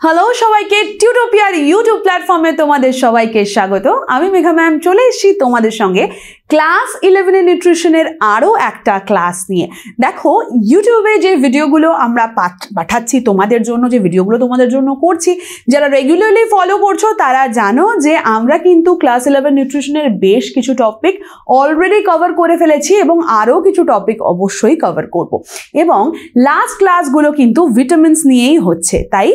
Hello সবাইকে টিউটোপিয়ার YouTube প্ল্যাটফর্মে তোমাদের সবাইকে স্বাগত। আমি মেঘা ম্যাম চলে এসেছি তোমাদের সঙ্গে ক্লাস 11 এর নিউট্রিশনের আরও একটা ক্লাস নিয়ে। দেখো ইউটিউবে যে ভিডিওগুলো আমরা পাঠাচ্ছি তোমাদের জন্য, যে ভিডিওগুলো তোমাদের জন্য করছি, যারা রেগুলারলি ফলো করছো তারা জানো যে আমরা কিন্তু ক্লাস 11 নিউট্রিশনের বেশ কিছু টপিক অলরেডি কভার করে ফেলেছি এবং আরও কিছু টপিক অবশ্যই কভার করব। এবং লাস্ট ক্লাসগুলো কিন্তু ভিটামিনস নিয়েই হচ্ছে, তাই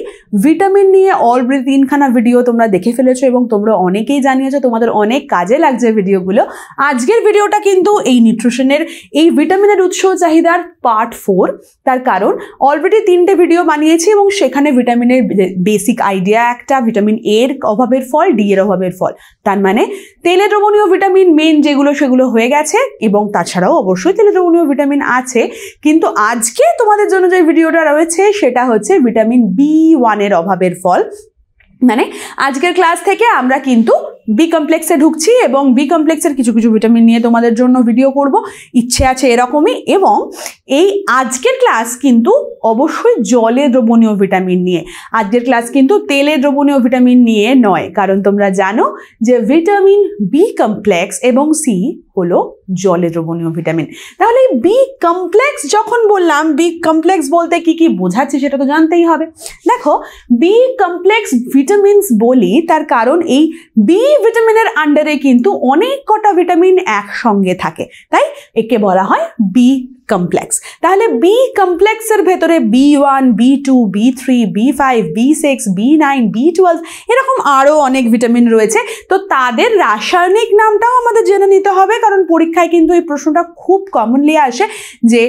ভিটামিন নিয়ে অলরেডি 3খানা ভিডিও তোমরা দেখে ফেলেছো এবং তোমরা অনেকেই জানিয়েছো তোমাদের অনেক কাজে লাগছে ভিডিওগুলো। আজকের ভিডিওটা কিন্তু এই নিউট্রিশনের এই ভিটামিনের উৎস চাহিদার পার্ট 4। তার কারণ অলরেডি 3টে ভিডিও বানিয়েছি এবং সেখানে ভিটামিনের বেসিক আইডিয়া একটা, ভিটামিন এর অভাবের ফল, ডি এর অভাবের ফল, তার মানে তেলে দ্রবণীয় ভিটামিন মেন যেগুলো সেগুলো হয়ে গেছে এবং তাছাড়াও অবশ্যই তেলে দ্রবণীয় ভিটামিন আছে। কিন্তু আজকে তোমাদের জন্য যে ভিডিওটা রয়েছে সেটা হচ্ছে ভিটামিন B1 এর অভাবের ফল। মানে আজকের ক্লাস থেকে আমরা কিন্তু বি কমপ্লেক্সে ঢুকছি এবং বি কমপ্লেক্সের কিছু কিছু ভিটামিন নিয়ে তোমাদের জন্য ভিডিও করব, ইচ্ছে আছে এরকমই। এবং এই আজকের ক্লাস কিন্তু অবশ্যই জলে দ্রবণীয় ভিটামিন নিয়ে, আজকের ক্লাস কিন্তু তেলে দ্রবণীয় ভিটামিন নিয়ে নয়, কারণ তোমরা জানো যে ভিটামিন বি কমপ্লেক্স এবং সি হলো জলে দ্রবণীয় ভিটামিন। তাহলে এই বি কমপ্লেক্স যখন বললাম, বি কমপ্লেক্স বলতে কি কি বোঝাচ্ছি সেটা তো জানতেই হবে। দেখো বি কমপ্লেক্স ভিটামিনস বলি তার কারণ এই বি ভিটামিনের আন্ডারে কিন্তু অনেক কটা ভিটামিন একসঙ্গে থাকে, তাই একে বলা হয় বি কমপ্লেক্স। তাহলে বি কমপ্লেক্সের ভেতরে B1, B2, B3, B5, B6, B9, B12 এরকম আরও অনেক ভিটামিন রয়েছে। তো তাদের রাসায়নিক নামটাও আমাদের জেনে নিতে হবে, কারণ পরীক্ষায় কিন্তু এই প্রশ্নটা খুব কমনলি আসে যে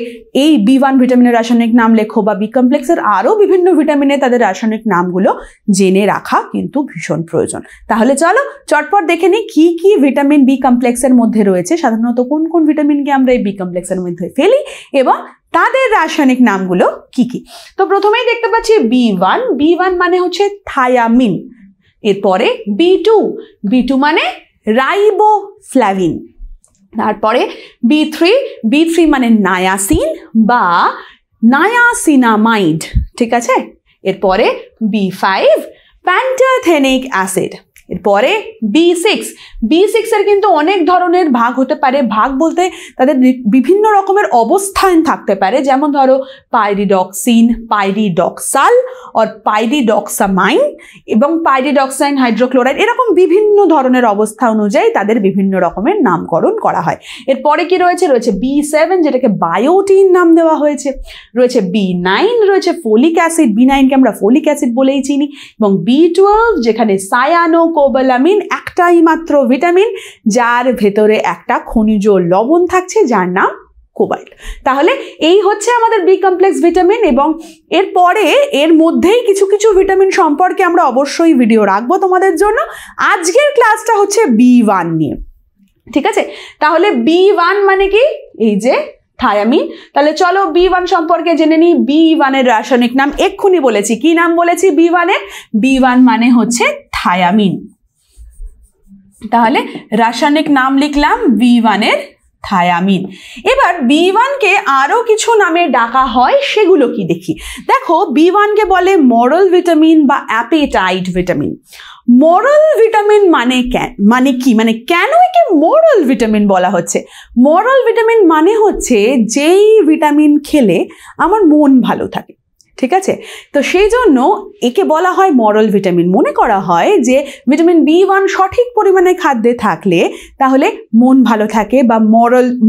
এই B1 ভিটামিনের রাসায়নিক নাম লেখো, বা বি কমপ্লেক্সের আরও বিভিন্ন ভিটামিনে তাদের রাসায়নিক নামগুলো জেনে রাখা কিন্তু ভীষণ প্রয়োজন। তাহলে চলো চটপট দেখে নিই কি কি ভিটামিন বি কমপ্লেক্সের মধ্যে রয়েছে, সাধারণত কোন কোন ভিটামিনকে আমরা এই বি কমপ্লেক্সের মধ্যে ফেলি এবং তাদের রাসায়নিক নামগুলো কি কি। তো প্রথমেই দেখতে পাচ্ছি B1 মানে হচ্ছে থায়ামিন। এরপরে B2 মানে রাইবোফ্লাভিন। তারপরে B3 মানে নায়াসিন বা নায়াসিনামাইড, ঠিক আছে। এরপরে B5 প্যান্টাথেনিক অ্যাসিড। এরপরে B6 এর কিন্তু অনেক ধরনের ভাগ হতে পারে, ভাগ বলতে তাদের বিভিন্ন রকমের অবস্থান থাকতে পারে, যেমন ধরো পাইরিডক্সিন, পাইরিডক্সাল আর পাইরিডক্সামাইন এবং পাইরিডক্সাইন হাইড্রোক্লোরাইড, এরকম বিভিন্ন ধরনের অবস্থা অনুযায়ী তাদের বিভিন্ন রকমের নামকরণ করা হয়। এরপরে কি রয়েছে B7 যেটাকে বায়োটিন নাম দেওয়া হয়েছে, রয়েছে B9, রয়েছে ফোলিক অ্যাসিড, B9কে আমরা ফোলিক অ্যাসিড বলেই চিনি, এবং B12 যেখানে সায়ানোকোবালামিন, একটাই মাত্র ভিটামিন যার ভেতরে একটা খনিজ লবণ থাকছে যার নাম কোবাল্ট। তাহলে এই হচ্ছে আমাদের বি কমপ্লেক্স ভিটামিন এবং এরপরে এর মধ্যেই কিছু কিছু ভিটামিন সম্পর্কে আমরা অবশ্যই ভিডিও রাখবো তোমাদের জন্য। আজকের ক্লাসটা হচ্ছে B1 নিয়ে, ঠিক আছে। তাহলে B1 মানে কি, এই যে থায়ামিন। তাহলে চলো B1 সম্পর্কে জেনে নিই। B1 এর রাসায়নিক নাম এক্ষুনি বলেছি, কি নাম বলেছি B1 এর? B1 মানে হচ্ছে থায়ামিন। তাহলে রাসায়নিক নাম লিখলাম B1 এর থায়ামিন। এবার B1কে আরও কিছু নামে ডাকা হয়, সেগুলো কি দেখি। দেখো B1কে বলে মরাল ভিটামিন বা অ্যাপেটাইট ভিটামিন। মরাল ভিটামিন মানে কি, মানে কেন একে মরাল ভিটামিন বলা হচ্ছে? মরাল ভিটামিন মানে হচ্ছে যেই ভিটামিন খেলে আমার মন ভালো থাকে, ঠিক আছে। তো সেই জন্য একে বলা হয় মরাল ভিটামিন। মনে করা হয় যে ভিটামিন B1 সঠিক পরিমাণে খাদ্যে থাকলে তাহলে মন ভালো থাকে বা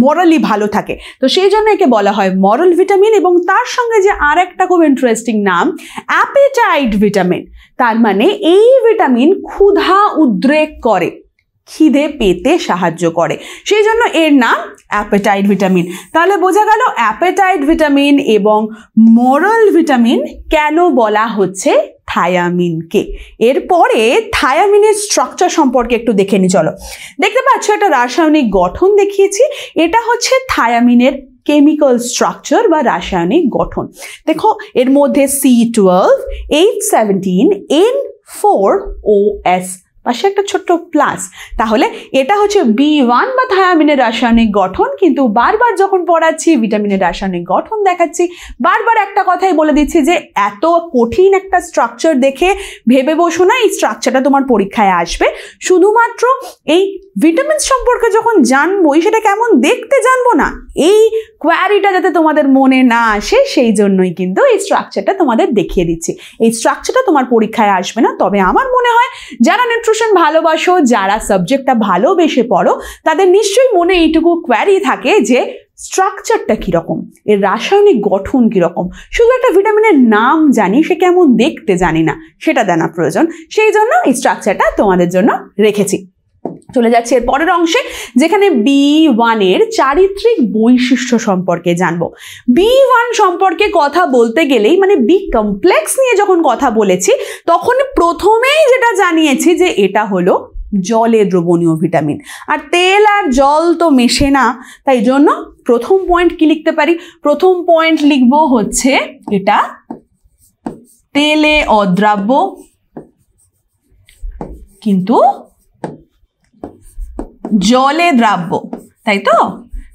মরালি ভালো থাকে, তো সেই জন্য একে বলা হয় মরাল ভিটামিন। এবং তার সঙ্গে যে আর একটা খুব ইন্টারেস্টিং নাম অ্যাপেটাইট ভিটামিন, তার মানে এই ভিটামিন ক্ষুধা উদ্রেক করে, খিদে পেতে সাহায্য করে, সেই জন্য এর নাম অ্যাপেটাইট ভিটামিন। তাহলে বোঝা গেল অ্যাপেটাইট ভিটামিন এবং মরাল ভিটামিন কেন বলা হচ্ছে থায়ামিনকে। এরপরে থায়ামিনের স্ট্রাকচার সম্পর্কে একটু দেখে নি, চলো। দেখতে পাচ্ছ একটা রাসায়নিক গঠন দেখিয়েছি, এটা হচ্ছে থায়ামিনের কেমিক্যাল স্ট্রাকচার বা রাসায়নিক গঠন। দেখো এর মধ্যে C12, H17, N4OS পাশে একটা ছোট্ট প্লাস। তাহলে এটা হচ্ছে B1 বা থায়ামিনের রাসায়নিক গঠন। কিন্তু বারবার যখন পড়াচ্ছি ভিটামিনের রাসায়নিক গঠন দেখাচ্ছি, বারবার একটা কথাই বলে দিচ্ছি যে এত কঠিন একটা স্ট্রাকচার দেখে ভেবে বসো না এই স্ট্রাকচারটা তোমার পরীক্ষায় আসবে। শুধুমাত্র এই ভিটামিন সম্পর্কে যখন জানবোই সেটা কেমন দেখতে জানবো না, এই কোয়ারিটা যাতে তোমাদের মনে না আসে সেই জন্যই কিন্তু এই স্ট্রাকচারটা তোমাদের দেখিয়ে দিচ্ছি। এই স্ট্রাকচারটা তোমার পরীক্ষায় আসবে না, তবে আমার মনে হয় যারা নিউট্রিশন ভালোবাসো, যারা সাবজেক্টটা ভালোবেসে পড়ো, তাদের নিশ্চয়ই মনে এইটুকু কোয়ারি থাকে যে স্ট্রাকচারটা কীরকম, এর রাসায়নিক গঠন কীরকম। শুধু একটা ভিটামিনের নাম জানি, সে কেমন দেখতে জানি না, সেটা জানা প্রয়োজন। সেই জন্য এই স্ট্রাকচারটা তোমাদের জন্য রেখেছি। চলে যাচ্ছে এর পরের অংশে, যেখানে B1 এর চারিত্রিক বৈশিষ্ট্য সম্পর্কে জানবো। B1 সম্পর্কে কথা বলতে গেলেই মানে বি কমপ্লেক্স নিয়ে যখন কথা বলেছি তখন প্রথমেই যেটা জানিয়েছি যে এটা হলো জলে দ্রবণীয় ভিটামিন। আর তেল আর জল তো মেশে না, তাই জন্য প্রথম পয়েন্ট কি লিখতে পারি? প্রথম পয়েন্ট লিখবো হচ্ছে এটা তেলে অদ্রাব্য, কিন্তু জলে দ্রাব্য, তাই তো?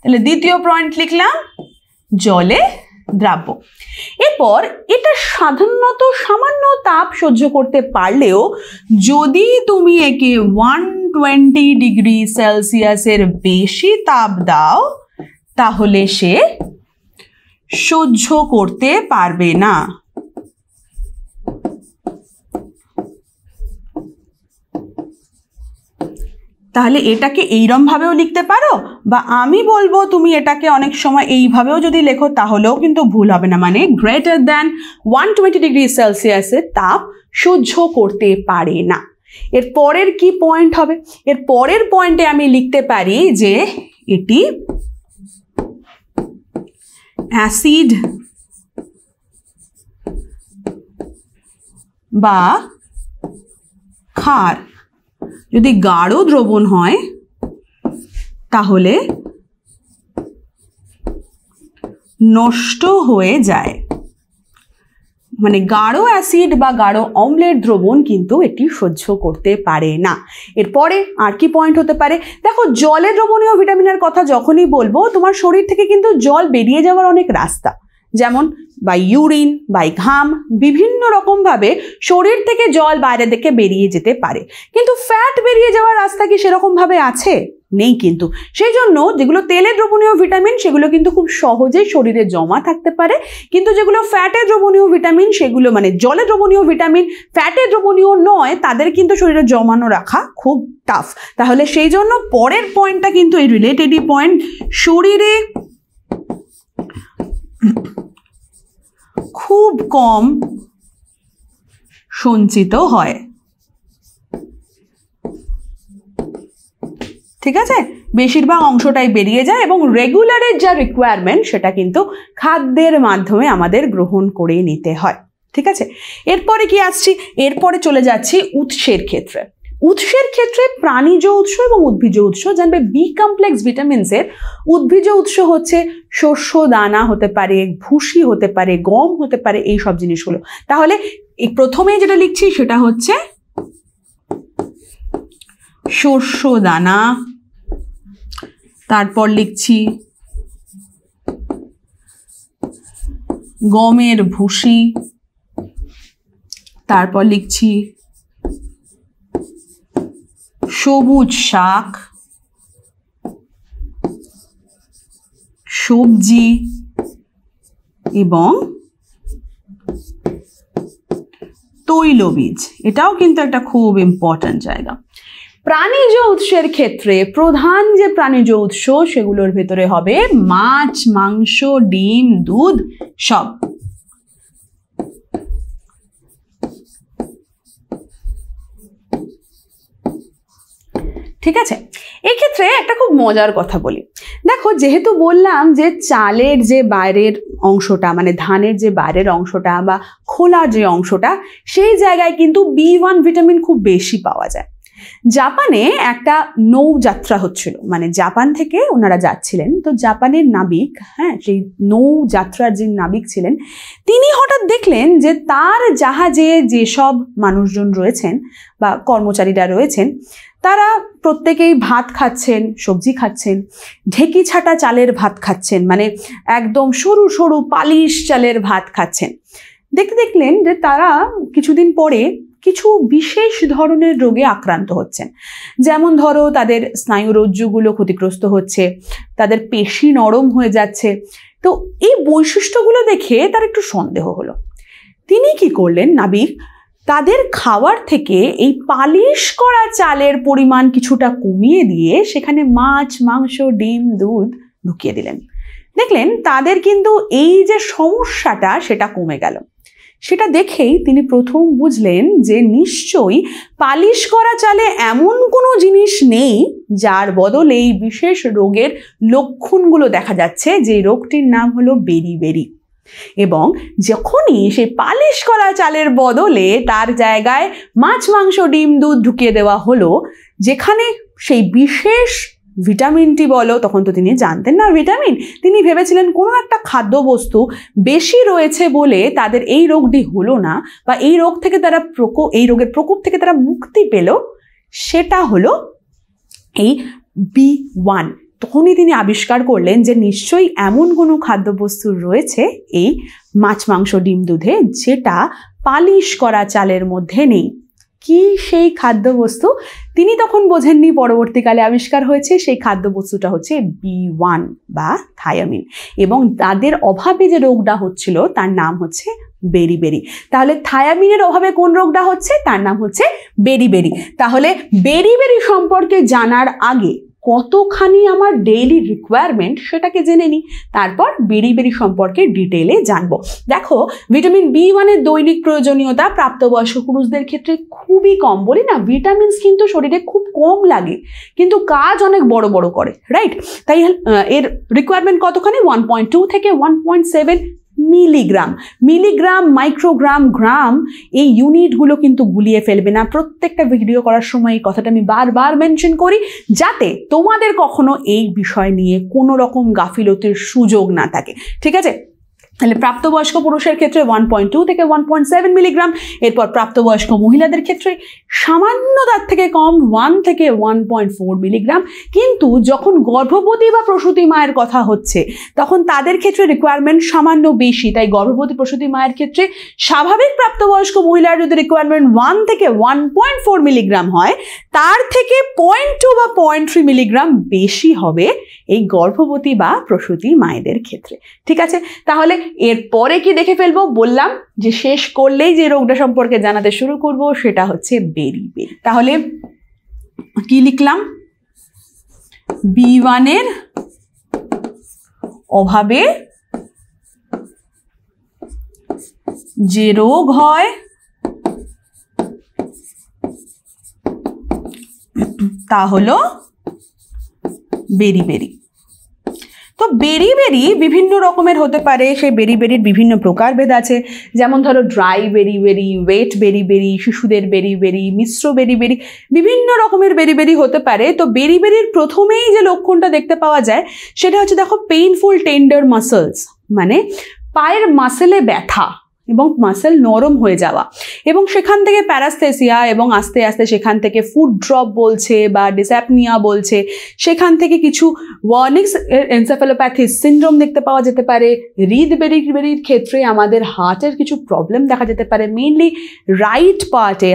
তাহলে দ্বিতীয় পয়েন্ট লিখলাম জলে দ্রাব্য। এরপর এটা সাধারণত সামান্য তাপ সহ্য করতে পারলেও যদি তুমি একে 120 ডিগ্রি সেলসিয়াসের বেশি তাপ দাও তাহলে সে সহ্য করতে পারবে না। তাহলে এটাকে এইরকম ভাবেও লিখতে পারো, বা আমি বলবো তুমি এটাকে অনেক সময় এইভাবেও যদি লেখো তাহলেও কিন্তু ভুল হবে না। মানে গ্রেটার দ্যান 120 ডিগ্রি সেলসিয়াসের তাপ সহ্য করতে পারে না। এর পরের কি পয়েন্ট হবে? এর পরের পয়েন্টে আমি লিখতে পারি যে এটি অ্যাসিড বা ক্ষার যদি গাঢ় দ্রবণ হয় তাহলে নষ্ট হয়ে যায়। মানে গাঢ় অ্যাসিড বা গাঢ় অম্লের দ্রবণ কিন্তু এটি সহ্য করতে পারে না। এরপরে আর কি পয়েন্ট হতে পারে? দেখো, জলে দ্রবণীয় ভিটামিনের কথা যখনই বলবো তোমার শরীর থেকে কিন্তু জল বেরিয়ে যাওয়ার অনেক রাস্তা, যেমন বাই ইউরিন, বাই ঘাম, বিভিন্ন রকমভাবে শরীর থেকে জল বাইরে দিকে বেরিয়ে যেতে পারে। কিন্তু ফ্যাট বেরিয়ে যাওয়ার রাস্তা কি সেরকমভাবে আছে? নেই কিন্তু। সেই জন্য যেগুলো তেলে দ্রবণীয় ভিটামিন সেগুলো কিন্তু খুব সহজেই শরীরে জমা থাকতে পারে, কিন্তু যেগুলো ফ্যাটে দ্রবণীয় ভিটামিন সেগুলো মানে জলে দ্রবণীয় ভিটামিন ফ্যাটে দ্রবণীয় নয়, তাদের কিন্তু শরীরে জমানো রাখা খুব টাফ। তাহলে সেই জন্য পরের পয়েন্টটা কিন্তু এই রিলেটেডই পয়েন্ট, শরীরে খুব কম সঞ্চিত হয়। ঠিক আছে, বেশিরভাগ অংশটাই বেরিয়ে যায় এবং রেগুলারের যা রিকোয়ারমেন্ট সেটা কিন্তু খাদ্যের মাধ্যমে আমাদের গ্রহণ করে নিতে হয়। ঠিক আছে, এরপরে কি আসছি? এরপরে চলে যাচ্ছি উৎসের ক্ষেত্রে। উৎসের ক্ষেত্রে প্রাণীজ উৎস এবং উদ্ভিজ উৎস। জানবে বি কমপ্লেক্স ভিটামিনসের উদ্ভিজ উৎস হচ্ছে শস্য দানা হতে পারে, ভুসি হতে পারে, গম হতে পারে, এই সব জিনিসগুলো। তাহলে প্রথমে যেটা লিখছি সেটা হচ্ছে শস্য দানা, তারপর লিখছি গমের ভুসি, তারপর লিখছি সবুজ শাক, সবজি এবং তৈলবীজ। এটাও কিন্তু একটা খুব ইম্পর্ট্যান্ট জায়গা। প্রাণীজ উৎসের ক্ষেত্রে প্রধান যে প্রাণীজ উৎস সেগুলোর ভেতরে হবে মাছ, মাংস, ডিম, দুধ সব। ঠিক আছে, এক্ষেত্রে একটা খুব মজার কথা বলি। দেখো, যেহেতু বললাম যে চালের যে বাইরের অংশটা মানে ধানের যে বাইরের অংশটা বা খোলা যে অংশটা, সেই জায়গায় কিন্তু B1 ভিটামিন খুব বেশি পাওয়া যায়। জাপানে একটা নৌযাত্রা হচ্ছিল, মানে জাপান থেকে ওনারা যাচ্ছিলেন। তো জাপানের নাবিক, হ্যাঁ, সেই নৌযাত্রার যে নাবিক ছিলেন তিনি হঠাৎ দেখলেন যে তার জাহাজে যেসব মানুষজন রয়েছেন বা কর্মচারীরা রয়েছেন তারা প্রত্যেকেই ভাত খাচ্ছেন, সবজি খাচ্ছেন, ঢেকি ছাটা চালের ভাত খাচ্ছেন, মানে একদম সরু সরু পালিশ চালের ভাত খাচ্ছেন। দেখলেন যে তারা কিছুদিন পরে কিছু বিশেষ ধরনের রোগে আক্রান্ত হচ্ছেন। যেমন ধরো তাদের স্নায়ুরজ্জুগুলো ক্ষতিগ্রস্ত হচ্ছে, তাদের পেশি নরম হয়ে যাচ্ছে। তো এই বৈশিষ্ট্যগুলো দেখে তার একটু সন্দেহ হলো। তিনি কি করলেন, নাবিক তাদের খাবার থেকে এই পালিশ করা চালের পরিমাণ কিছুটা কমিয়ে দিয়ে সেখানে মাছ, মাংস, ডিম, দুধ ঢুকিয়ে দিলেন। দেখলেন তাদের কিন্তু এই যে সমস্যাটা সেটা কমে গেল। সেটা দেখেই তিনি প্রথম বুঝলেন যে নিশ্চয়ই পালিশ করা চালে এমন কোনো জিনিস নেই যার বদলে এই বিশেষ রোগের লক্ষণগুলো দেখা যাচ্ছে, যে রোগটির নাম হলো বেরি। এবং যখনই সেই পালিশ করা চালের বদলে তার জায়গায় মাছ, মাংস, ডিম, দুধ ঢুকিয়ে দেওয়া হলো, যেখানে সেই বিশেষ ভিটামিনটি বলো, তখন তো তিনি জানতেন না ভিটামিন, তিনি ভেবেছিলেন কোনো একটা খাদ্যবস্তু বেশি রয়েছে বলে তাদের এই রোগটি হলো না, বা এই রোগ থেকে তারা এই রোগের প্রকোপ থেকে তারা মুক্তি পেল, সেটা হলো এই B1। তখনই তিনি আবিষ্কার করলেন যে নিশ্চয়ই এমন কোনো খাদ্যবস্তু রয়েছে এই মাছ, মাংস, ডিম, দুধে যেটা পালিশ করা চালের মধ্যে নেই। কি সেই খাদ্যবস্তু তিনি তখন বোঝেননি, পরবর্তীকালে আবিষ্কার হয়েছে সেই খাদ্যবস্তুটা হচ্ছে B1 বা থায়ামিন। এবং তাদের অভাবে যে রোগটা হচ্ছিল তার নাম হচ্ছে বেরি। তাহলে থায়ামিনের অভাবে কোন রোগটা হচ্ছে, তার নাম হচ্ছে বেরি। তাহলে বেরি সম্পর্কে জানার আগে কতখানি আমার ডেইলি রিকোয়ারমেন্ট সেটাকে জেনে নিই, তারপর বেরি সম্পর্কে ডিটেলে জানবো। দেখো, ভিটামিন B1 এর দৈনিক প্রয়োজনীয়তা প্রাপ্তবয়স্ক পুরুষদের ক্ষেত্রে খুবই কম। বলি না, ভিটামিনস কিন্তু শরীরে খুব কম লাগে কিন্তু কাজ অনেক বড় বড় করে, রাইট? তাই এর রিকোয়ারমেন্ট কতখানি, 1.2 থেকে 1.7 মিলিগ্রাম, মাইক্রোগ্রাম, গ্রাম, এই ইউনিটগুলো কিন্তু গুলিয়ে ফেলবে না। প্রত্যেকটা ভিডিও করার সময় এই কথাটা আমি বারবার মেনশন করি, যাতে তোমাদের কখনো এই বিষয় নিয়ে কোনো রকম গাফিলতির সুযোগ না থাকে, ঠিক আছে? তাহলে প্রাপ্তবয়স্ক পুরুষের ক্ষেত্রে 1.2 থেকে 1.7 মিলিগ্রাম, এরপর প্রাপ্তবয়স্ক মহিলাদের ক্ষেত্রে সামান্য তার থেকে কম 1 থেকে 1.4 মিলিগ্রাম। কিন্তু যখন গর্ভবতী বা প্রসূতি মায়ের কথা হচ্ছে তখন তাদের ক্ষেত্রে রিকোয়ারমেন্ট সামান্য বেশি। তাই গর্ভবতী প্রসূতি মায়ের ক্ষেত্রে স্বাভাবিক প্রাপ্তবয়স্ক মহিলার যদি রিকোয়ারমেন্ট 1 থেকে 1.4 মিলিগ্রাম হয়, তার থেকে 0.2 বা 0.3 মিলিগ্রাম বেশি হবে এই গর্ভবতী বা প্রসূতি মায়েদের ক্ষেত্রে, ঠিক আছে? তাহলে এরপরে কি দেখে ফেলবো, বললাম যে শেষ করলেই যে রোগটা সম্পর্কে জানাতে শুরু করব সেটা হচ্ছে বেরি। তাহলে কি লিখলাম, B1 এর অভাবে যে রোগ হয় তা হলো বেরি। তো বেরি বিভিন্ন রকমের হতে পারে। সেই বেরির বিভিন্ন প্রকারভেদ আছে, যেমন ধরো ড্রাই বেরি, ওয়েট বেরি, শিশুদের বেরি, মিশ্র বেরি, বিভিন্ন রকমের বেরি হতে পারে। তো বেরির প্রথমেই যে লক্ষণটা দেখতে পাওয়া যায় সেটা হচ্ছে, দেখো, পেইনফুল টেন্ডার মাসলস, মানে পায়ের মাসেলে ব্যথা এবং মাসেল নরম হয়ে যাওয়া, এবং সেখান থেকে প্যারাস্থেসিয়া, এবং আস্তে আস্তে সেখান থেকে ফুড ড্রপ বলছে বা ডিসঅ্যাপনিয়া বলছে, সেখান থেকে কিছু ওয়ার্নিক্স এনসেফালোপ্যাথিস সিনড্রোম দেখতে পাওয়া যেতে পারে। হৃদ বেরির ক্ষেত্রে আমাদের হার্টের কিছু প্রবলেম দেখা যেতে পারে, মেইনলি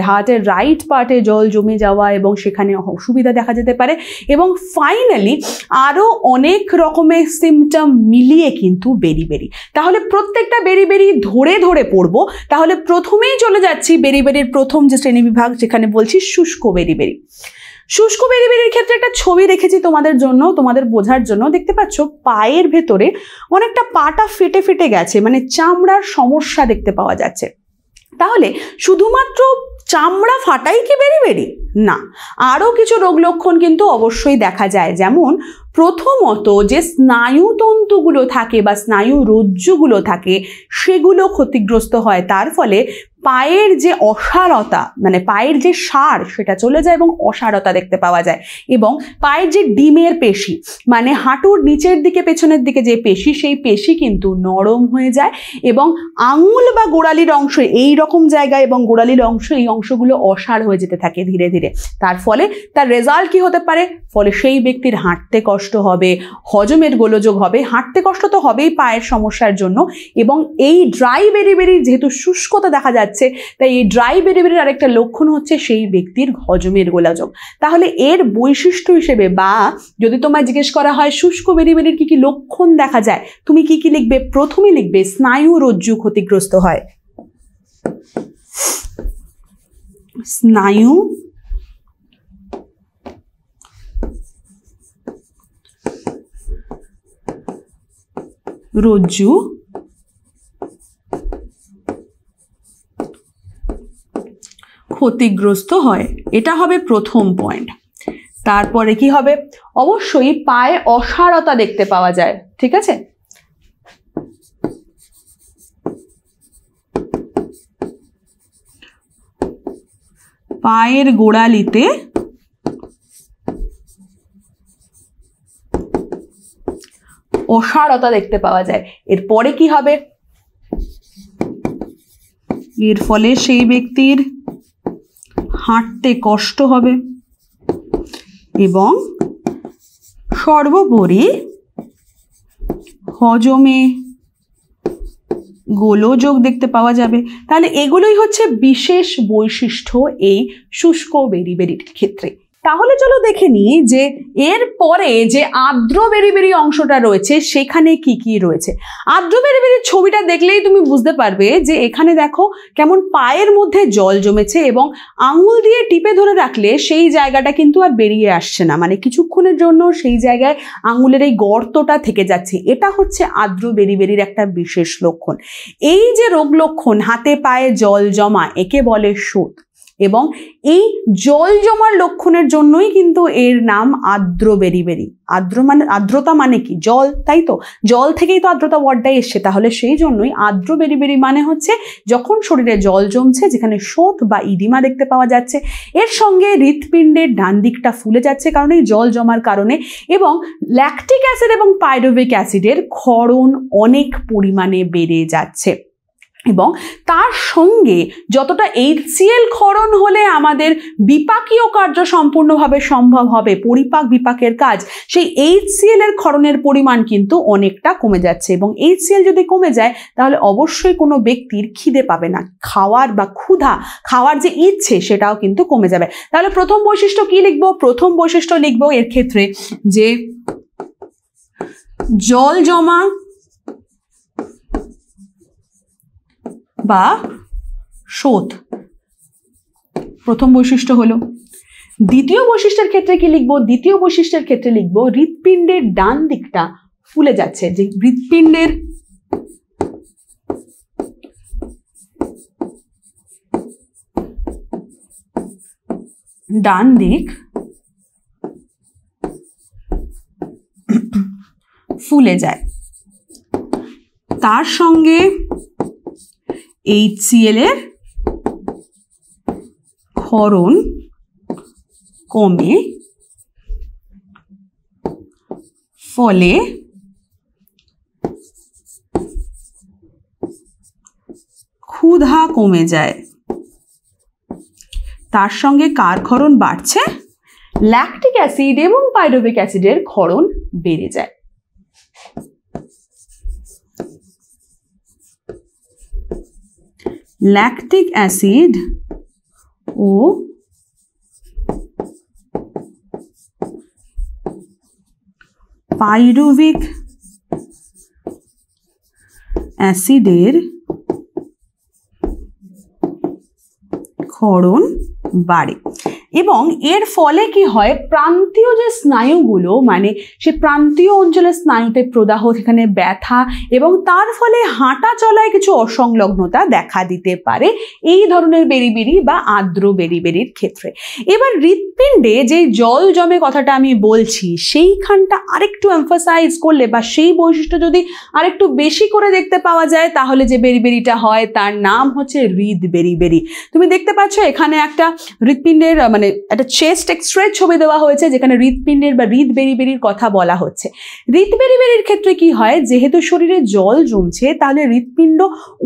হার্টের রাইট পার্টে জল জমে যাওয়া এবং সেখানে অসুবিধা দেখা যেতে পারে। এবং ফাইনালি আরও অনেক রকমের সিমটম মিলিয়ে কিন্তু বেরি। তাহলে প্রত্যেকটা বেরি ধরে পড়বো। তাহলে প্রথমেই চলে যাচ্ছি বেরির প্রথম যে শ্রেণীবিভাগ, যেখানে বলছি শুষ্ক বেরি। শুষ্ক বেরির ক্ষেত্রে একটা ছবি রেখেছি তোমাদের জন্য, তোমাদের বোঝার জন্য। দেখতে পাচ্ছ পায়ের ভেতরে অনেকটা পাটা ফেটে গেছে, মানে চামড়ার সমস্যা দেখতে পাওয়া যাচ্ছে। তাহলে শুধুমাত্র চামড়া ফাটাই কি বেরি? না, আরও কিছু রোগ লক্ষণ কিন্তু অবশ্যই দেখা যায়। যেমন প্রথমত যে স্নায়ুতন্তুগুলো থাকে বা স্নায়ু রজ্জুগুলো থাকে সেগুলো ক্ষতিগ্রস্ত হয়, তার ফলে পায়ের যে অসারতা, মানে পায়ের যে সার সেটা চলে যায় এবং অসারতা দেখতে পাওয়া যায়। এবং পায়ের যে ডিমের পেশি, মানে হাঁটুর নিচের দিকে পেছনের দিকে যে পেশি, সেই পেশি কিন্তু নরম হয়ে যায় এবং আঙুল বা গোড়ালির অংশ এই রকম জায়গায় এবং গোড়ালির অংশ, এই অংশগুলো অসাড় হয়ে যেতে থাকে ধীরে ধীরে। তার ফলে তার রেজাল্ট কি হতে পারে? ফলে সেই ব্যক্তির হাঁটতে কষ্ট হবে, হজমের গোলযোগ হবে। হাঁটতে কষ্ট তো হবেই পায়ের সমস্যার জন্য, এবং এই ড্রাই বেরিবেরির যেহেতু শুষ্কতা দেখা যাচ্ছে, তাই এই ড্রাই বেরিবেরির আরেকটা লক্ষণ হচ্ছে সেই ব্যক্তির হজমের গোলযোগ। তাহলে এর বৈশিষ্ট্য হিসেবে, বা যদি তোমায় জিজ্ঞেস করা হয় শুষ্ক বেরিবেরির কি কি লক্ষণ দেখা যায়, তুমি কি কি লিখবে? প্রথমে লিখবে স্নায়ু রজ্জু ক্ষতিগ্রস্ত হয়। স্নায়ু রজ্জু ক্ষতিগ্রস্ত হয়, এটা হবে প্রথম পয়েন্ট। তারপরে কি হবে? অবশ্যই পায়ে অসাড়তা দেখতে পাওয়া যায়, ঠিক আছে? পায়ের গোড়ালিতে অসাড়তা দেখতে পাওয়া যায়। এরপরে কি হবে? এর ফলে সেই ব্যক্তির হাঁটতে কষ্ট হবে এবং সর্বোপরি হজমে গোলযোগ দেখতে পাওয়া যাবে। তাহলে এগুলোই হচ্ছে বিশেষ বৈশিষ্ট্য এই শুষ্ক বেরিবেরির ক্ষেত্রে। তাহলে চলো দেখে নিই যে এর পরে যে আর্দ্র বেরিবেরি অংশটা রয়েছে সেখানে কি কি রয়েছে। আর্দ্র বেরিবেরির ছবিটা দেখলেই তুমি বুঝতে পারবে যে এখানে দেখো কেমন পায়ের মধ্যে জল জমেছে এবং আঙুল দিয়ে টিপে ধরে রাখলে সেই জায়গাটা কিন্তু আর বেরিয়ে আসছে না, মানে কিছুক্ষণের জন্য সেই জায়গায় আঙুলের এই গর্তটা থেকে যাচ্ছে। এটা হচ্ছে আর্দ্র বেরিবেরির একটা বিশেষ লক্ষণ। এই যে রোগ লক্ষণ, হাতে পায়ে জল জমা, একে বলে শোথ। এবং এই জল জমার লক্ষণের জন্যই কিন্তু এর নাম আর্দ্র বেরিবেরি। আর্দ্রতা মানে কি? জল, তাই তো? জল থেকেই তো আর্দ্রতা ওয়ার্ডটাই এসছে। তাহলে সেই জন্যই আর্দ্র বেরিবেরি মানে হচ্ছে যখন শরীরে জল জমছে, যেখানে শোথ বা ইডিমা দেখতে পাওয়া যাচ্ছে। এর সঙ্গে হৃৎপিণ্ডের ডান দিকটা ফুলে যাচ্ছে কারণ এই জল জমার কারণে, এবং ল্যাকটিক অ্যাসিড এবং পাইরুভিক অ্যাসিডের ক্ষরণ অনেক পরিমাণে বেড়ে যাচ্ছে। এবং তার সঙ্গে যতটা HCl ক্ষরণ হলে আমাদের বিপাকীয় কার্য সম্পূর্ণভাবে সম্ভব হবে, পরিপাক বিপাকের কাজ, সেই HCl এর ক্ষরণের পরিমাণ কিন্তু অনেকটা কমে যাচ্ছে। এবং HCl যদি কমে যায় তাহলে অবশ্যই কোনো ব্যক্তির খিদে পাবে না, খাওয়ার বা ক্ষুধা, খাওয়ার যে ইচ্ছে সেটাও কিন্তু কমে যাবে। তাহলে প্রথম বৈশিষ্ট্য কি লিখবো? প্রথম বৈশিষ্ট্য লিখবো এর ক্ষেত্রে যে জল জমা বা শোথ, প্রথম বৈশিষ্ট্য হলো। দ্বিতীয় বৈশিষ্ট্যের ক্ষেত্রে কি লিখবো? দ্বিতীয় বৈশিষ্ট্যের ক্ষেত্রে লিখবো হৃৎপিণ্ডের ডান দিকটা ফুলে যাচ্ছে। যে হৃৎপিণ্ডের ডান দিক ফুলে যায়, তার সঙ্গে HCl এর ক্ষরণ কমে, ফলে ক্ষুধা কমে যায়। তার সঙ্গে কার ক্ষরণ বাড়ছে? ল্যাকটিক অ্যাসিড এবং পাইরুভিক অ্যাসিডের ক্ষরণ বেড়ে যায়। ল্যাকটিক অ্যাসিড ও পাইরুভিক অ্যাসিডের ক্ষরণ বাড়ে। এবং এর ফলে কি হয়, প্রান্তীয় যে স্নায়ুগুলো মানে সে প্রান্তীয় অঞ্চলের স্নায়ুতে প্রদাহ, সেখানে ব্যথা এবং তার ফলে হাঁটা চলায় কিছু অসংলগ্নতা দেখা দিতে পারে এই ধরনের বেরিবেরি বা আর্দ্র বেরিবেরির ক্ষেত্রে। এবার হৃৎপিণ্ডে যে জল জমে কথাটা আমি বলছি সেইখানটা আরেকটু এমফাসাইজ করলে বা সেই বৈশিষ্ট্য যদি আরেকটু বেশি করে দেখতে পাওয়া যায় তাহলে যে বেরিবেরিটা হয় তার নাম হচ্ছে হৃদ বেরিবেরি। তুমি দেখতে পাচ্ছ এখানে একটা হৃৎপিণ্ডের মানে একটা চেস্ট এক্সরের ছবি দেওয়া হয়েছে যেখানে হৃৎপিণ্ডের বা হৃদ বেরিবেরির কথা বলা হচ্ছে। হৃদ বেরিবেরির ক্ষেত্রে কি হয়, যেহেতু শরীরে জল জমছে তাহলে হৃৎপিণ্ড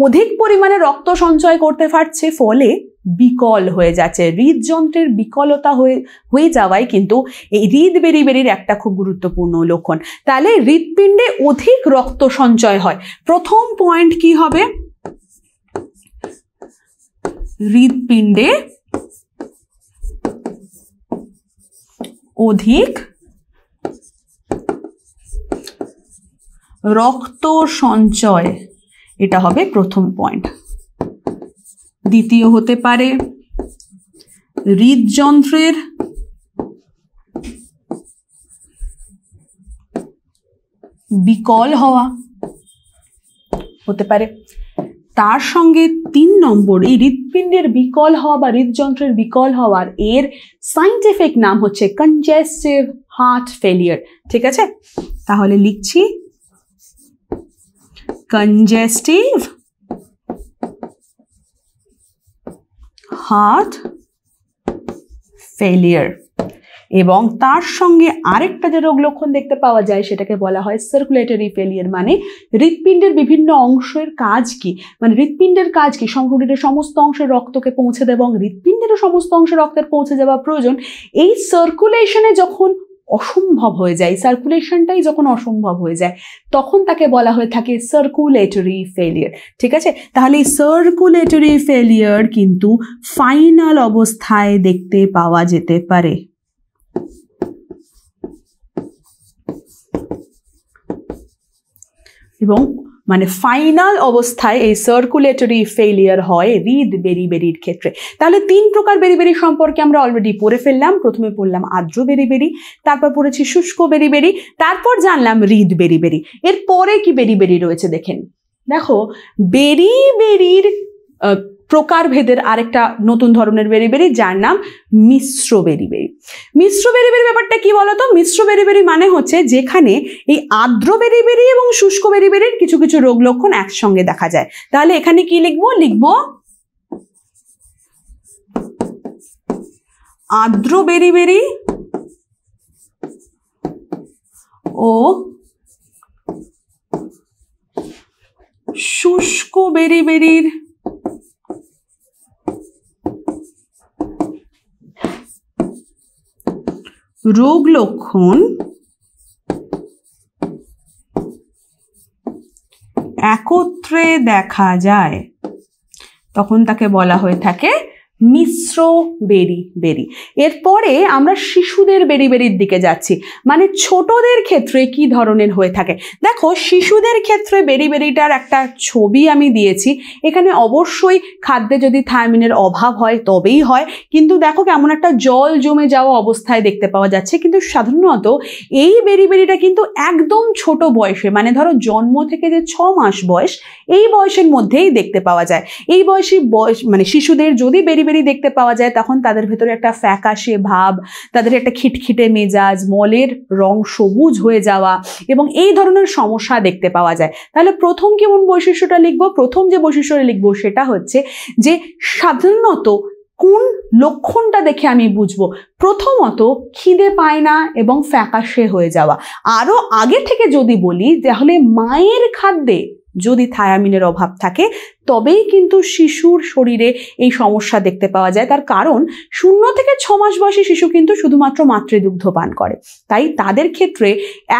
অধিক পরিমাণে রক্ত সঞ্চয় করতে পারছে, ফলে বিকল হয়ে যাচ্ছে। হৃদযন্ত্রের বিকলতা হয়ে যাওয়াই কিন্তু এই হৃদ বেরিবেরির একটা খুব গুরুত্বপূর্ণ লক্ষণ। তাহলে হৃৎপিণ্ডে অধিক রক্ত সঞ্চয় হয়। প্রথম পয়েন্ট কি হবে, হৃৎপিণ্ডে অধিক রক্ত সঞ্চয়, এটা হবে প্রথম পয়েন্ট। দ্বিতীয় হতে পারে হৃদযন্ত্রের বিকল হওয়া হতে পারে। তার সঙ্গে 3 নম্বর, এই হৃৎপিণ্ডের বিকল হওয়া বা হৃদযন্ত্রের বিকল হওয়ার এর সাইন্টিফিক নাম হচ্ছে কনজেস্টিভ হার্ট ফেলিয়ার। ঠিক আছে, তাহলে লিখছি কনজেস্টিভ হার্ট ফেলিয়ার। এবং তার সঙ্গে আরেকটা যে রোগ লক্ষণ দেখতে পাওয়া যায় সেটাকে বলা হয় সার্কুলেটরি ফেলিয়ার। মানে হৃৎপিণ্ডের বিভিন্ন অংশের কাজ কি, মানে হৃৎপিণ্ডের কাজ কি, শরীরের সমস্ত অংশের রক্তকে পৌঁছে দেওয়া এবং হৃৎপিণ্ডেরও সমস্ত অংশের রক্তের পৌঁছে যাওয়া প্রয়োজন। এই সার্কুলেশনে যখন অসম্ভব হয়ে যায়, সার্কুলেশনটাই যখন অসম্ভব হয়ে যায় তখন তাকে বলা হয়ে থাকে সার্কুলেটরি ফেলিয়ার। ঠিক আছে, তাহলে এই সার্কুলেটরি ফেলিয়ার কিন্তু ফাইনাল অবস্থায় দেখতে পাওয়া যেতে পারে। এবং মানে ফাইনাল অবস্থায় এই সার্কুলেটরি ফেলিয়ার হয় হৃদ বেরিবেরির ক্ষেত্রে। তাহলে 3 প্রকার বেরিবেরি সম্পর্কে আমরা অলরেডি পড়ে ফেললাম। প্রথমে পড়লাম আর্দ্র বেরিবেরি, তারপর পড়েছি শুষ্ক বেরিবেরি, তারপর জানলাম হৃদ বেরিবেরি। এরপরে কি বেরিবেরি রয়েছে দেখেন। দেখো, বেরিবেরির প্রকারভেদের আরেকটা নতুন ধরনের বেরিবেরি যার নাম মিশ্র বেরিবেরি। মিশ্র বেরিবেরি ব্যাপারটা কি বলতো? মিশ্র বেরিবেরি মানে হচ্ছে যেখানে এই আর্দ্র বেরিবেরি এবং শুষ্ক বেরিবেরির কিছু কিছু রোগ লক্ষণ একসঙ্গে দেখা যায়। তাহলে এখানে কি লিখবো? লিখবো আর্দ্র বেরিবেরি ও শুষ্ক বেরিবেরির রোগ লক্ষণ একত্রে দেখা যায় তখন তাকে বলা হয়ে থাকে মিশ্র বেরিবেরি। এরপরে আমরা শিশুদের বেরিবেরির দিকে যাচ্ছি, মানে ছোটদের ক্ষেত্রে কি ধরনের হয়ে থাকে। দেখো, শিশুদের ক্ষেত্রে বেরিবেরিটার একটা ছবি আমি দিয়েছি। এখানে অবশ্যই খাদ্যে যদি থায়ামিনের অভাব হয় তবেই হয়, কিন্তু দেখো কেমন একটা জল জমে যাওয়া অবস্থায় দেখতে পাওয়া যাচ্ছে। কিন্তু সাধারণত এই বেরিবেরিটা কিন্তু একদম ছোট বয়সে, মানে ধরো জন্ম থেকে যে 6 মাস বয়স, এই বয়সের মধ্যেই দেখতে পাওয়া যায়। এই বয়স মানে শিশুদের যদি বেরিবেরি দেখতে পাওয়া যায় তখন তাদের ভেতরে একটা ফ্যাকাশে ভাব, তাদের একটা খিটখিটে মেজাজ, মলের রং সবুজ হয়ে যাওয়া এবং এই ধরনের সমস্যা দেখতে পাওয়া যায়। তাহলে প্রথম কেমন বৈশিষ্ট্যটা লিখবো? প্রথম যে বৈশিষ্ট্যটা লিখবো সেটা হচ্ছে যে সাধারণত কোন লক্ষণটা দেখে আমি বুঝবো? প্রথমত খিদে পায় না এবং ফ্যাকাশে হয়ে যাওয়া। আরো আগে থেকে যদি বলি তাহলে মায়ের খাদ্যে যদি থায়ামিনের অভাব থাকে তবেই কিন্তু শিশুর শরীরে এই সমস্যা দেখতে পাওয়া যায়। তার কারণ 0 থেকে 6 মাস বয়সী শিশু কিন্তু শুধুমাত্র মাতৃদুগ্ধ পান করে, তাই তাদের ক্ষেত্রে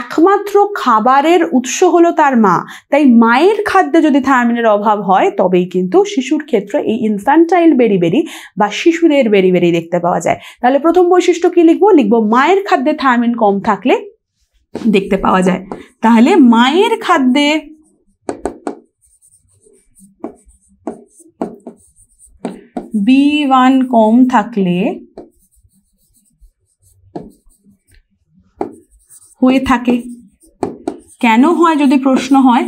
একমাত্র খাবারের উৎস হলো তার মা। তাই মায়ের খাদ্যে যদি থায়ামিনের অভাব হয় তবেই কিন্তু শিশুর ক্ষেত্রে এই ইনফ্যান্টাইল বেরিবেরি বা শিশুদের বেরিবেরি দেখতে পাওয়া যায়। তাহলে প্রথম বৈশিষ্ট্য কি লিখবো? লিখবো মায়ের খাদ্যে থায়ামিন কম থাকলে দেখতে পাওয়া যায়। তাহলে মায়ের খাদ্যে B1 কম থাকলে হয়ে থাকে। কেন হয় যদি প্রশ্ন হয়,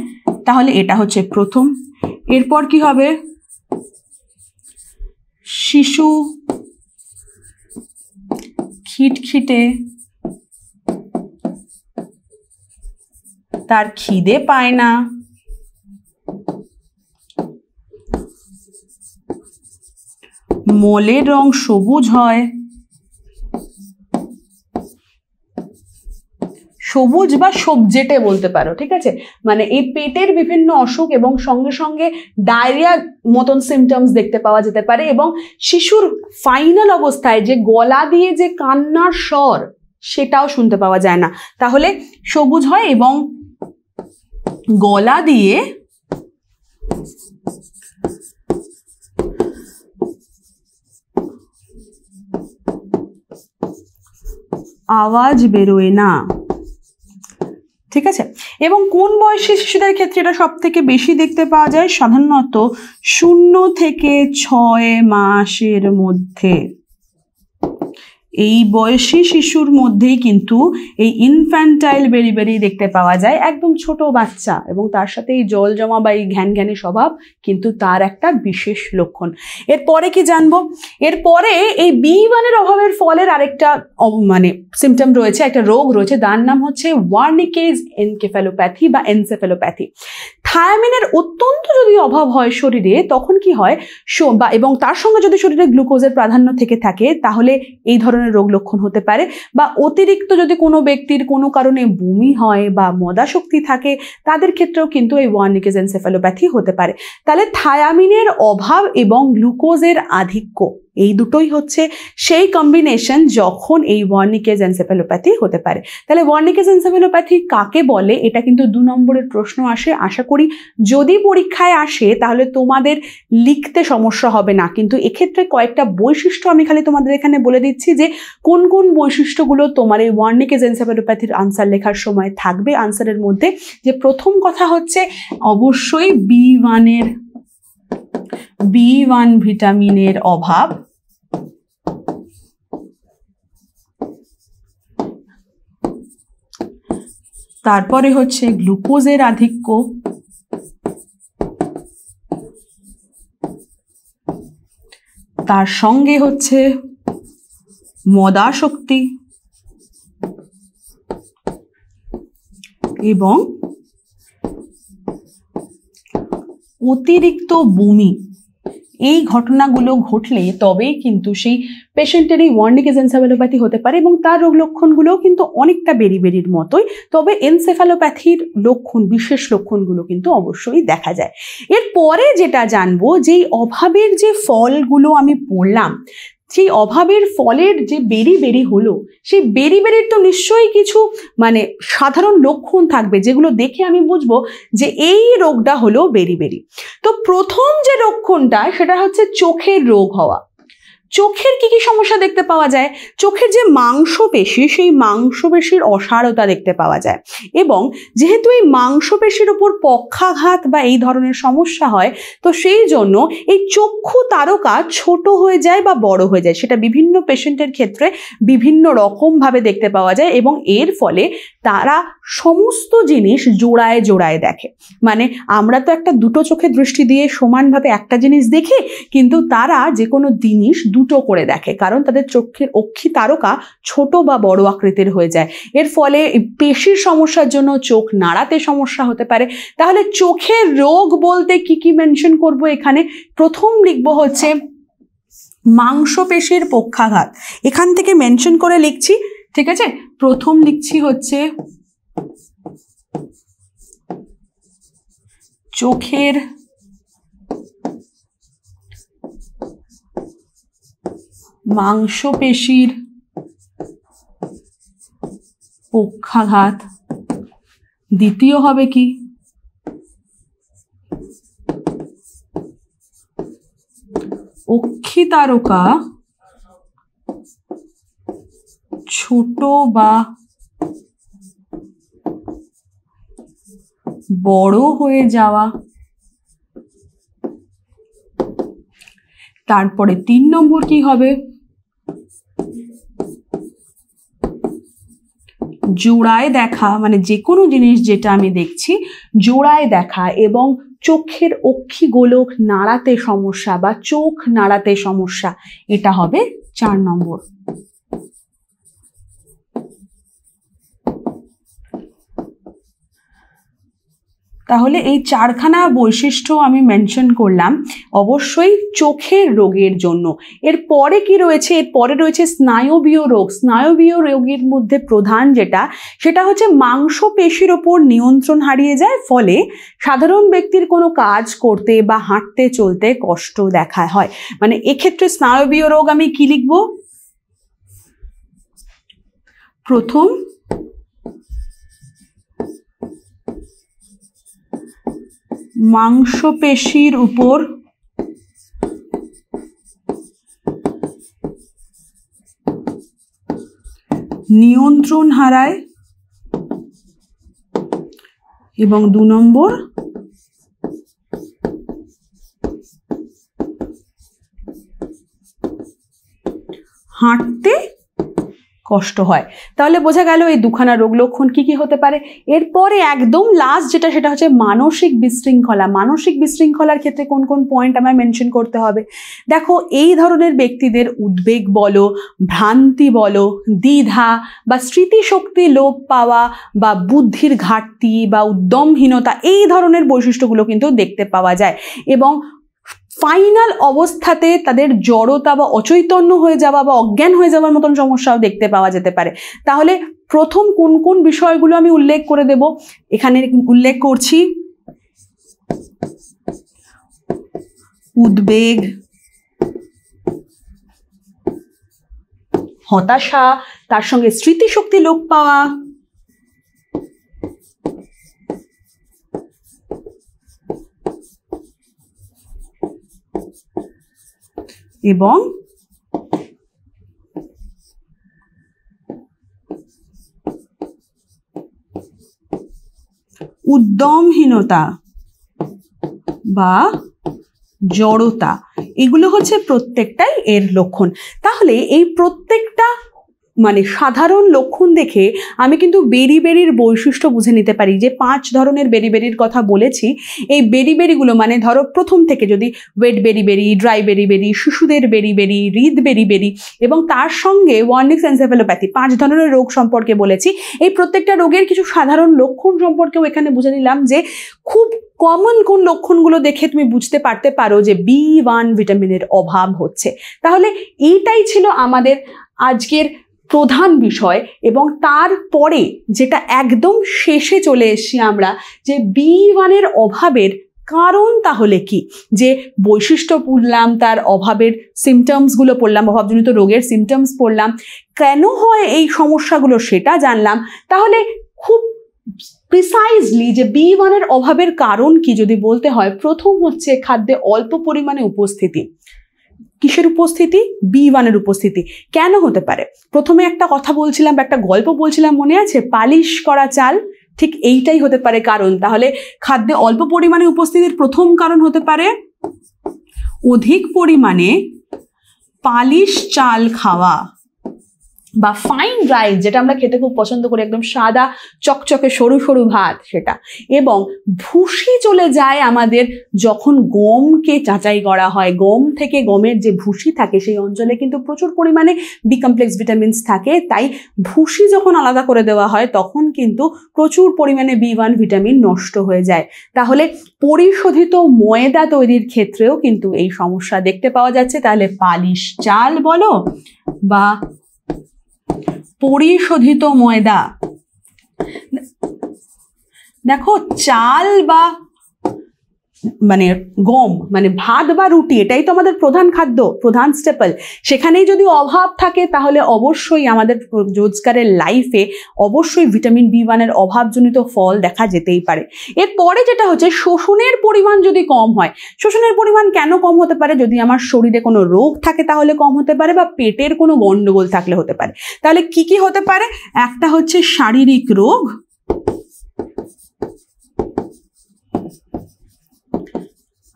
তাহলে এটা হচ্ছে প্রথম। এরপর কি হবে? শিশু খিটখিটে, তার খিদে পায় না, মলের রং সবুজ হয়। সবুজ বা সবজেটে বলতে পারো, ঠিক আছে? মানে এই পেটের বিভিন্ন অসুখ এবং সঙ্গে সঙ্গে ডায়রিয়া মতন সিমটমস দেখতে পাওয়া যেতে পারে, এবং শিশুর ফাইনাল অবস্থায় যে গলা দিয়ে যে কান্নার স্বর সেটাও শুনতে পাওয়া যায় না। তাহলে সবুজ হয় এবং গলা দিয়ে আওয়াজ বেরোয় না, ঠিক আছে? এবং কোন বয়সী শিশুদের ক্ষেত্রে এটা সব থেকে বেশি দেখতে পাওয়া যায়? সাধারণত 0 থেকে 6 মাসের মধ্যে। এই বয়সী শিশুর মধ্যেই কিন্তু এই ইনফ্যান্টাইল বেরিবেরি দেখতে পাওয়া যায়, একদম ছোট বাচ্চা, এবং তার সাথে এই জল জমা বা এই ঘ্যানঘ্যানে স্বভাব কিন্তু তার একটা বিশেষ লক্ষণ। এরপরে কি জানবো? এরপরে এই B1 এর অভাবের ফলের আরেকটা মানে সিমটম রয়েছে, একটা রোগ রয়েছে, তার নাম হচ্ছে ওয়ার্নিকেজ এনকেফ্যালোপ্যাথি বা এনসেফ্যালোপ্যাথি। থায়ামিনের অত্যন্ত যদি অভাব হয় শরীরে, তখন কি হয় এবং তার সঙ্গে যদি শরীরে গ্লুকোজের প্রাধান্য থেকে থাকে, তাহলে এই ধরনের রোগ লক্ষণ হতে পারে। বা অতিরিক্ত যদি কোনো ব্যক্তির কোনো কারণে বমি হয় বা মদাশক্তি থাকে, তাদের ক্ষেত্রেও কিন্তু এই ওয়ার্নিকেজ এনসেফ্যালোপ্যাথি হতে পারে। তাহলে থায়ামিনের অভাব এবং গ্লুকোজের আধিক্য, এই দুটোই হচ্ছে সেই কম্বিনেশন যখন এই ওয়ার্নিকেজ এনসেফ্যালোপ্যাথি হতে পারে। তাহলে ওয়ার্নিকেজ এনসেফ্যালোপ্যাথি কাকে বলে, এটা কিন্তু 2 নম্বরের প্রশ্ন আসে। আশা করি যদি পরীক্ষায় আসে তাহলে তোমাদের লিখতে সমস্যা হবে না, কিন্তু এক্ষেত্রে কয়েকটা বৈশিষ্ট্য আমি খালি তোমাদের এখানে বলে দিচ্ছি যে কোন কোন বৈশিষ্ট্যগুলো তোমার এই ওয়ার্নিকেজ এনসেফ্যালোপ্যাথির আনসার লেখার সময় থাকবে। আনসারের মধ্যে যে প্রথম কথা হচ্ছে অবশ্যই B1 ভিটামিনের অভাব, তারপরে হচ্ছে গ্লুকোজের আধিক্য, তার সঙ্গে হচ্ছে মদাশক্তি এবং অতিরিক্ত বমি। এই ঘটনাগুলো ঘটলে তবেই কিন্তু সেই পেশেন্টের এই ওয়ার্নিকেজ এনসেফ্যালোপ্যাথি হতে পারে, এবং তার রোগ লক্ষণগুলোও কিন্তু অনেকটা বেরিবেরির মতোই। তবে এনসেফ্যালোপ্যাথির বিশেষ লক্ষণগুলো কিন্তু অবশ্যই দেখা যায়। এরপরে যেটা জানবো, যে অভাবের যে ফলগুলো আমি পড়লাম, সেই অভাবের ফলের যে বেরি হলো, সেই বেরির তো নিশ্চয়ই কিছু মানে সাধারণ লক্ষণ থাকবে, যেগুলো দেখে আমি বুঝবো যে এই রোগটা হলো বেরি। তো প্রথম যে লক্ষণটা সেটা হচ্ছে চোখের রোগ হওয়া। চোখের কি কি সমস্যা দেখতে পাওয়া যায়? চোখের যে মাংসপেশি, সেই মাংসপেশির অসাড়তা দেখতে পাওয়া যায়, এবং যেহেতু এই মাংসপেশির উপর পক্ষাঘাত বা এই ধরনের সমস্যা হয়, তো সেই জন্য এই চক্ষু তারকা ছোট হয়ে যায় বা বড় হয়ে যায়। সেটা বিভিন্ন পেশেন্টের ক্ষেত্রে বিভিন্ন রকমভাবে দেখতে পাওয়া যায়, এবং এর ফলে তারা সমস্ত জিনিস জোড়ায় জোড়ায় দেখে। মানে আমরা তো একটা দুটো চোখে দৃষ্টি দিয়ে সমানভাবে একটা জিনিস দেখি, কিন্তু তারা যে কোনো জিনিস দুটো করে দেখে, কারণ তাদের চোখের অক্ষি তারকা ছোট বা বড় আকৃতির হয়ে যায়। এর ফলে পেশির সমস্যার জন্য চোখ নাড়াতে সমস্যা হতে পারে। তাহলে চোখের রোগ বলতে কি কি মেনশন করব এখানে? প্রথম লিখব হচ্ছে মাংসপেশির পক্ষাঘাত। এখান থেকে মেনশন করে লিখছি, ঠিক আছে? প্রথম লিখছি হচ্ছে চোখের মাংসপেশির পক্ষাঘাত। দ্বিতীয় হবে কি? অক্ষি তারকা ছোট বা বড় হয়ে যাওয়া। তারপরে 3 নম্বর কি হবে? জোড়ায় দেখা, মানে যে কোনো জিনিস যেটা আমি দেখছি জোড়ায় দেখা এবং চোখের অক্ষি গোলক নাড়াতে সমস্যা বা চোখ নাড়াতে সমস্যা, এটা হবে 4 নম্বর। তাহলে এই 4খানা বৈশিষ্ট্য আমি মেনশন করলাম অবশ্যই চোখের রোগের জন্য। এরপরে কি রয়েছে? এরপরে রয়েছে স্নায়বীয় রোগ। স্নায়বীয় রোগের মধ্যে প্রধান যেটা, সেটা হচ্ছে মাংসপেশির ওপর নিয়ন্ত্রণ হারিয়ে যায়, ফলে সাধারণ ব্যক্তির কোনো কাজ করতে বা হাঁটতে চলতে কষ্ট দেখা হয়। মানে এক্ষেত্রে স্নায়বীয় রোগ আমি কি লিখব? প্রথম মাংসপেশির উপর নিয়ন্ত্রণ হারায় এবং 2 নম্বর হাঁটতে কষ্ট হয়। তাহলে বোঝা গেল এই 2খানা রোগ লক্ষণ কি কি হতে পারে। এরপরে একদম লাস্ট যেটা, সেটা হচ্ছে মানসিক বিশৃঙ্খলা। মানসিক বিশৃঙ্খলার ক্ষেত্রে কোন কোন পয়েন্ট আমায় মেনশন করতে হবে? দেখো, এই ধরনের ব্যক্তিদের উদ্বেগ বলো, ভ্রান্তি বলো, দ্বিধা বা স্মৃতিশক্তি লোপ পাওয়া বা বুদ্ধির ঘাটতি বা উদ্যমহীনতা, এই ধরনের বৈশিষ্ট্যগুলো কিন্তু দেখতে পাওয়া যায়। এবং ফাইনাল অবস্থাতে তাদের জড়তা বা অচৈতন্য হয়ে যাওয়া বা অজ্ঞান হয়ে যাওয়ার মতন সমস্যাও দেখতে পাওয়া যেতে পারে। তাহলে প্রথম কোন কোন বিষয়গুলো আমি উল্লেখ করে দেব, এখানে উল্লেখ করছি। উদ্বেগ, হতাশা, তার সঙ্গে স্মৃতিশক্তি লোপ পাওয়া, এবং উদ্যমহীনতা বা জড়তা, এগুলো হচ্ছে প্রত্যেকটাই এর লক্ষণ। তাহলে এই প্রত্যেকটা মানে সাধারণ লক্ষণ দেখে আমি কিন্তু বেরিবেরির বৈশিষ্ট্য বুঝে নিতে পারি। যে 5 ধরনের বেরিবেরির কথা বলেছি, এই বেরিবেরিগুলো মানে ধরো প্রথম থেকে যদি ওয়েট বেরিবেরি, ড্রাই বেরিবেরি, শিশুদের বেরিবেরি, হৃদ বেরিবেরি এবং তার সঙ্গে ওয়ার্নিক্স এনসেফ্যালোপ্যাথি, 5 ধরনের রোগ সম্পর্কে বলেছি। এই প্রত্যেকটা রোগের কিছু সাধারণ লক্ষণ সম্পর্কেও এখানে বুঝে নিলাম যে খুব কমন কোন লক্ষণগুলো দেখে তুমি বুঝতে পারতে পারো যে B1 ভিটামিনের অভাব হচ্ছে। তাহলে এইটাই ছিল আমাদের আজকের প্রধান বিষয়। এবং তারপরে যেটা একদম শেষে চলে এসেছি আমরা, যে B1 অভাবের কারণ তাহলে কি, যে বৈশিষ্ট্য পড়লাম, তার অভাবের সিমটমসগুলো পড়লাম, অভাবজনিত রোগের সিমটমস পড়লাম, কেন হয় এই সমস্যাগুলো সেটা জানলাম। তাহলে খুব প্রিসাইজলি যে B1 অভাবের কারণ কি যদি বলতে হয়, প্রথম হচ্ছে খাদ্যে অল্প পরিমাণে উপস্থিতি। কিসের উপস্থিতি? B1 উপস্থিতি। কেন হতে পারে? প্রথমে একটা কথা বলছিলাম, একটা গল্প বলছিলাম, মনে আছে? পালিশ করা চাল, ঠিক এইটাই হতে পারে কারণ। তাহলে খাদ্যে অল্প পরিমাণে উপস্থিতির প্রথম কারণ হতে পারে অধিক পরিমাণে পালিশ চাল খাওয়া বা ফাইন রাইস, যেটা আমরা খেতে খুব পছন্দ করি, একদম সাদা চকচকে সরু সরু ভাত সেটা। এবং ভুসি চলে যায় আমাদের যখন গমকে যাচাই করা হয়। গম থেকে গমের যে ভুসি থাকে সেই অঞ্চলে কিন্তু প্রচুর পরিমাণে বি কমপ্লেক্স ভিটামিনস থাকে, তাই ভুসি যখন আলাদা করে দেওয়া হয় তখন কিন্তু প্রচুর পরিমাণে B1 ভিটামিন নষ্ট হয়ে যায়। তাহলে পরিশোধিত ময়দা তৈরির ক্ষেত্রেও কিন্তু এই সমস্যা দেখতে পাওয়া যাচ্ছে। তাহলে পালিশ চাল বলো বা পরিশোধিত ময়দা, দেখো চাল বা মানে গম মানে ভাত বা রুটি, এটাই তো আমাদের প্রধান খাদ্য, প্রধান স্টেপল। সেখানেই যদি অভাব থাকে তাহলে অবশ্যই আমাদের রোজগারের লাইফে অবশ্যই ভিটামিন B1 অভাবজনিত ফল দেখা যেতেই পারে। এরপরে যেটা হচ্ছে শোষণের পরিমাণ যদি কম হয়। শোষণের পরিমাণ কেন কম হতে পারে? যদি আমার শরীরে কোনো রোগ থাকে তাহলে কম হতে পারে, বা পেটের কোনো গন্ডগোল থাকলে হতে পারে। তাহলে কি কি হতে পারে? একটা হচ্ছে শারীরিক রোগ,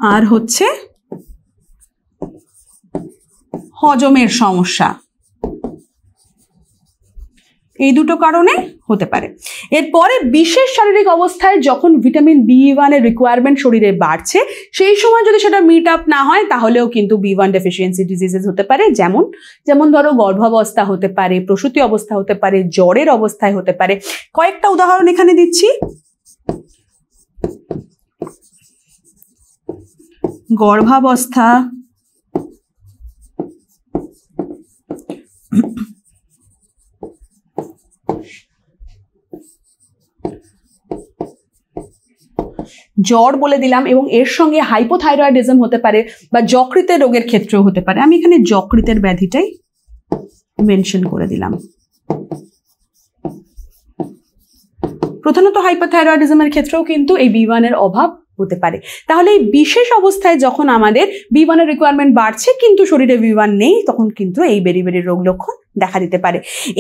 আর হচ্ছে হজমের সমস্যা। এই দুটো কারণে হতে পারে। এরপরে বিশেষ শারীরিক অবস্থায় যখন ভিটামিন B1 এর রিকোয়ারমেন্ট শরীরে বাড়ছে, সেই সময় যদি সেটা মিট আপ না হয় তাহলেও কিন্তু B1 ডেফিসিয়েন্সি ডিজিজেস হতে পারে। যেমন ধরো গর্ভাবস্থা হতে পারে, প্রসূতি অবস্থা হতে পারে, জ্বরের অবস্থায় হতে পারে। কয়েকটা উদাহরণ এখানে দিচ্ছি। গর্ভাবস্থা, জ্বর বলে দিলাম, এবং এর সঙ্গে হাইপোথাইরয়েডিজম হতে পারে বা যকৃতের রোগের ক্ষেত্রেও হতে পারে। আমি এখানে যকৃতের ব্যাধিটাই মেনশন করে দিলাম। প্রধানত হাইপোথাইরয়েডিজমের ক্ষেত্রেও কিন্তু এই B1 এর অভাব হতে পারে। তাহলে এই বিশেষ অবস্থায় যখন আমাদের B1 এর রিকোয়ারমেন্ট বাড়ছে কিন্তু শরীরে B1 নেই, তখন কিন্তু এই বেরি রোগ লক্ষণ দেখা দিতে পারে।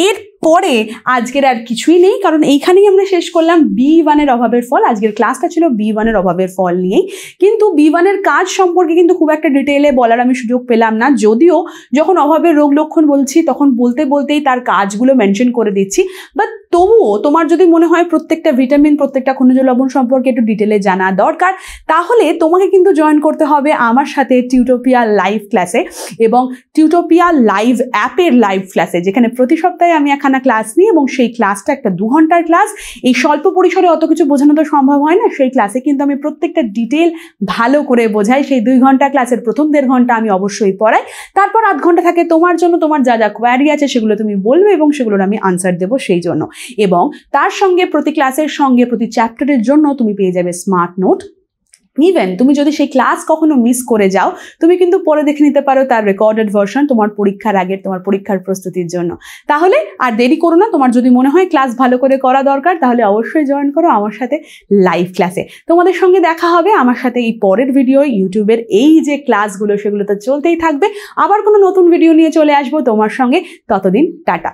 এরপরে আজকের আর কিছুই নেই, কারণ এইখানেই আমরা শেষ করলাম B1 এর অভাবের ফল। আজকের ক্লাসটা ছিল B1 এর অভাবের ফল নিয়েই, কিন্তু B1 এর কাজ সম্পর্কে কিন্তু খুব একটা ডিটেইলে বলার আমি সুযোগ পেলাম না। যদিও যখন অভাবের রোগ লক্ষণ বলছি তখন বলতেই তার কাজগুলো মেনশন করে দিচ্ছি, বাট তবুও তোমার যদি মনে হয় প্রত্যেকটা ভিটামিন, প্রত্যেকটা খনিজ লবণ সম্পর্কে একটু ডিটেলে জানা দরকার, তাহলে তোমাকে কিন্তু জয়েন করতে হবে আমার সাথে টিউটোপিয়া লাইভ ক্লাসে এবং টিউটোপিয়া লাইভ অ্যাপের লাইভ ক্লাসে, যেখানে প্রতি সপ্তাহে আমি একখানা ক্লাস নিই এবং সেই ক্লাসটা একটা 2 ঘন্টার ক্লাস। এই স্বল্প পরিসরে অত কিছু বোঝানো তো সম্ভব হয় না, সেই ক্লাসে কিন্তু আমি প্রত্যেকটা ডিটেল ভালো করে বোঝাই। সেই 2 ঘন্টা ক্লাসের প্রথম 1.5 ঘন্টা আমি অবশ্যই পড়াই, তারপর 8 ঘন্টা থাকে তোমার জন্য। তোমার যা যা কোয়ারি আছে সেগুলো তুমি বলবে এবং সেগুলোর আমি আনসার দেবো সেই জন্য। এবং তার সঙ্গে প্রতি ক্লাসের সঙ্গে প্রতি চ্যাপ্টারের জন্য তুমি পেয়ে যাবে স্মার্ট নোট। ইভেন তুমি যদি সেই ক্লাস কখনো মিস করে যাও, তুমি কিন্তু পরে দেখে নিতে পারো তার রেকর্ডেড ভার্সন তোমার পরীক্ষার আগের, তোমার পরীক্ষার প্রস্তুতির জন্য। তাহলে আর দেরি করো না, তোমার যদি মনে হয় ক্লাস ভালো করে করা দরকার তাহলে অবশ্যই জয়েন করো আমার সাথে লাইভ ক্লাসে। তোমাদের সঙ্গে দেখা হবে আমার সাথে এই পরের ভিডিও। ইউটিউবের এই যে ক্লাসগুলো সেগুলো তো চলতেই থাকবে, আবার কোনো নতুন ভিডিও নিয়ে চলে আসবো তোমার সঙ্গে। ততদিন টাটা।